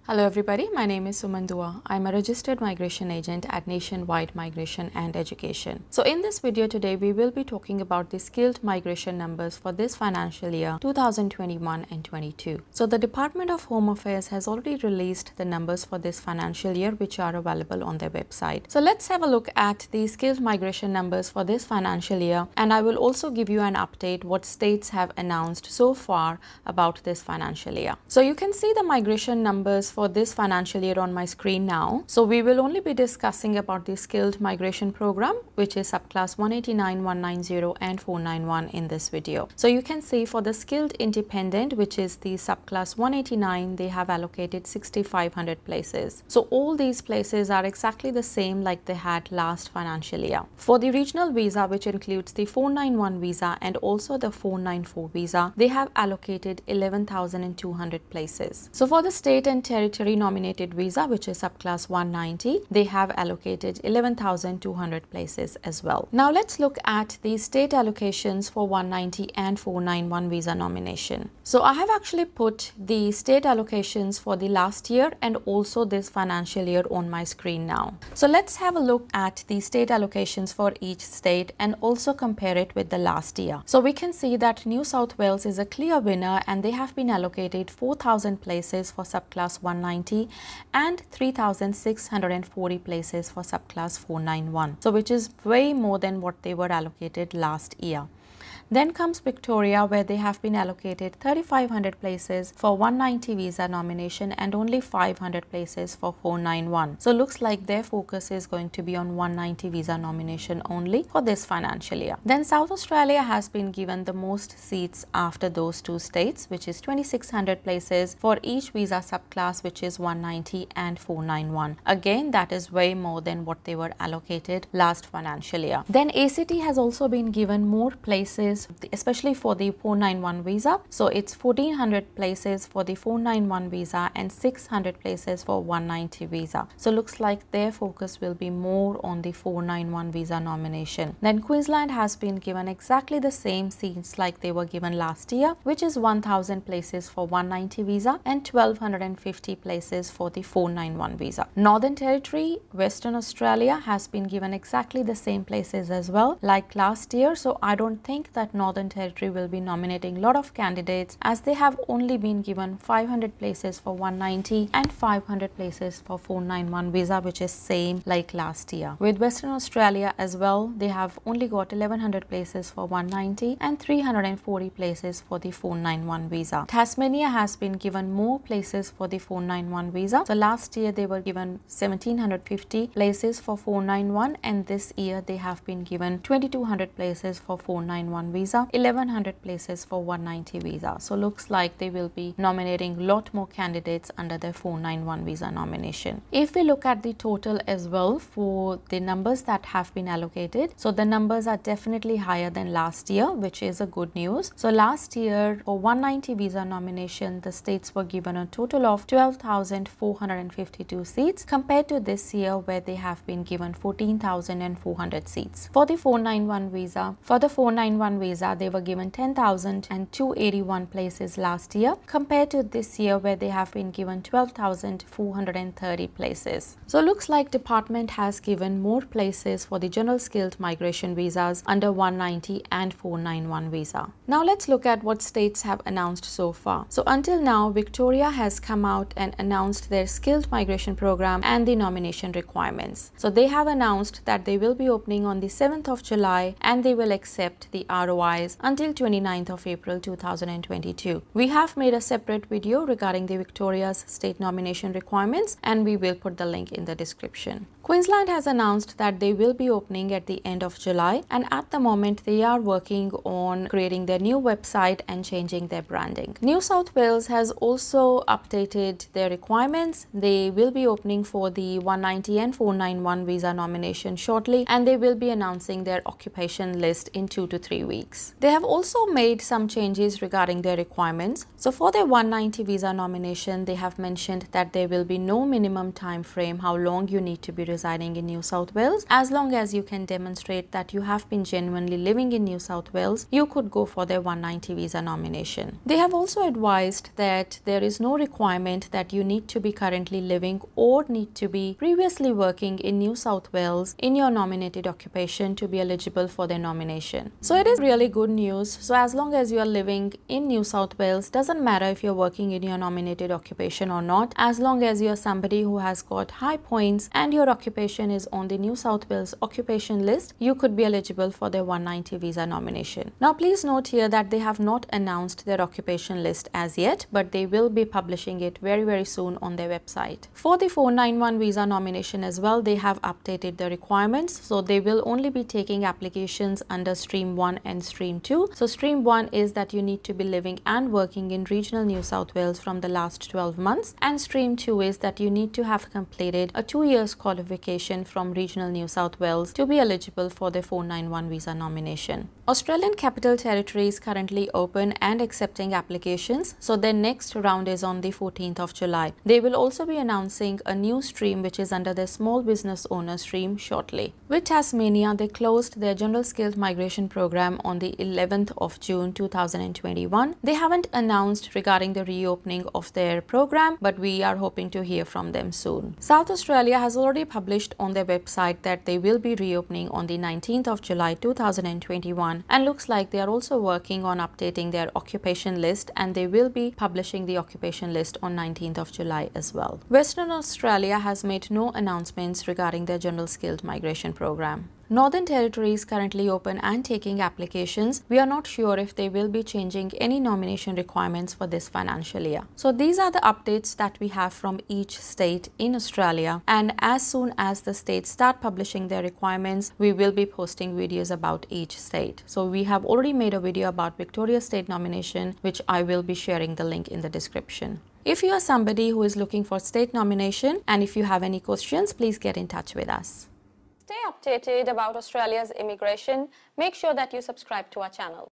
Hello everybody, my name is Suman Dua. I'm a registered migration agent at Nationwide Migration and Education. So in this video today, we will be talking about the skilled migration numbers for this financial year 2021 and 22. So the Department of Home Affairs has already released the numbers for this financial year, which are available on their website. So let's have a look at the skilled migration numbers for this financial year, and I will also give you an update what states have announced so far about this financial year. So you can see the migration numbers for this financial year on my screen now. So we will only be discussing about the skilled migration program, which is subclass 189, 190 and 491 in this video. So you can see for the skilled independent, which is the subclass 189, they have allocated 6,500 places. So all these places are exactly the same like they had last financial year. For the regional visa, which includes the 491 visa and also the 494 visa, they have allocated 11,200 places. So for the state and territory nominated visa, which is subclass 190, they have allocated 11,200 places as well. Now let's look at the state allocations for 190 and 491 visa nomination. So I have actually put the state allocations for the last year and also this financial year on my screen now. So let's have a look at the state allocations for each state and also compare it with the last year. So we can see that New South Wales is a clear winner and they have been allocated 4,000 places for subclass 190 and 3,640 places for subclass 491. So which is way more than what they were allocated last year. Then comes Victoria, where they have been allocated 3,500 places for 190 visa nomination and only 500 places for 491. So looks like their focus is going to be on 190 visa nomination only for this financial year. Then South Australia has been given the most seats after those two states, which is 2,600 places for each visa subclass, which is 190 and 491. Again, that is way more than what they were allocated last financial year. Then ACT has also been given more places, especially for the 491 visa. So it's 1,400 places for the 491 visa and 600 places for 190 visa. So looks like their focus will be more on the 491 visa nomination. Then Queensland has been given exactly the same seats like they were given last year, which is 1,000 places for 190 visa and 1,250 places for the 491 visa. Northern Territory, Western Australia has been given exactly the same places as well like last year. So I don't think that Northern Territory will be nominating a lot of candidates, as they have only been given 500 places for 190 and 500 places for 491 visa, which is same like last year. With Western Australia as well, they have only got 1,100 places for 190 and 340 places for the 491 visa. Tasmania has been given more places for the 491 visa. So last year they were given 1,750 places for 491 and this year they have been given 2,200 places for 491 visa, 1,100 places for 190 visa. So looks like they will be nominating a lot more candidates under their 491 visa nomination. If we look at the total as well for the numbers that have been allocated, so the numbers are definitely higher than last year, which is a good news. So last year for 190 visa nomination, the states were given a total of 12,452 seats compared to this year where they have been given 14,400 seats. For the 491 visa, they were given 10,281 places last year compared to this year where they have been given 12,430 places. So looks like department has given more places for the general skilled migration visas under 190 and 491 visa. Now let's look at what states have announced so far. So until now, Victoria has come out and announced their skilled migration program and the nomination requirements. So they have announced that they will be opening on the 7th of July and they will accept the ROIs until 29th of April 2022. We have made a separate video regarding the Victoria's state nomination requirements and we will put the link in the description. Queensland has announced that they will be opening at the end of July, and at the moment they are working on creating their new website and changing their branding. New South Wales has also updated their requirements. They will be opening for the 190 and 491 visa nomination shortly, and they will be announcing their occupation list in 2 to 3 weeks. weeks. They have also made some changes regarding their requirements. So for their 190 visa nomination, they have mentioned that there will be no minimum time frame how long you need to be residing in New South Wales. As long as you can demonstrate that you have been genuinely living in New South Wales, you could go for their 190 visa nomination. They have also advised that there is no requirement that you need to be currently living or need to be previously working in New South Wales in your nominated occupation to be eligible for their nomination. So it is really good news. So as long as you are living in New South Wales, doesn't matter if you're working in your nominated occupation or not, as long as you're somebody who has got high points and your occupation is on the New South Wales occupation list, you could be eligible for their 190 visa nomination. Now please note here that they have not announced their occupation list as yet, but they will be publishing it very soon on their website. For the 491 visa nomination as well, they have updated the requirements. So they will only be taking applications under Stream 1 and Stream 2. So Stream 1 is that you need to be living and working in regional New South Wales from the last 12 months, and Stream 2 is that you need to have completed a 2 years qualification from regional New South Wales to be eligible for the 491 visa nomination. Australian Capital Territory is currently open and accepting applications, so their next round is on the 14th of July. They will also be announcing a new stream which is under their small business owner stream shortly. With Tasmania, they closed their general skilled migration program on the 11th of June 2021. They haven't announced regarding the reopening of their program, but we are hoping to hear from them soon. South Australia has already published on their website that they will be reopening on the 19th of July 2021, and looks like they are also working on updating their occupation list, and they will be publishing the occupation list on 19th of July as well. Western Australia has made no announcements regarding their general skilled migration program. Northern Territory is currently open and taking applications. We are not sure if they will be changing any nomination requirements for this financial year. So these are the updates that we have from each state in Australia, and as soon as the states start publishing their requirements, we will be posting videos about each state. So we have already made a video about Victoria State nomination, which I will be sharing the link in the description. If you are somebody who is looking for state nomination, and if you have any questions, please get in touch with us. Stay updated about Australia's immigration. Make sure that you subscribe to our channel.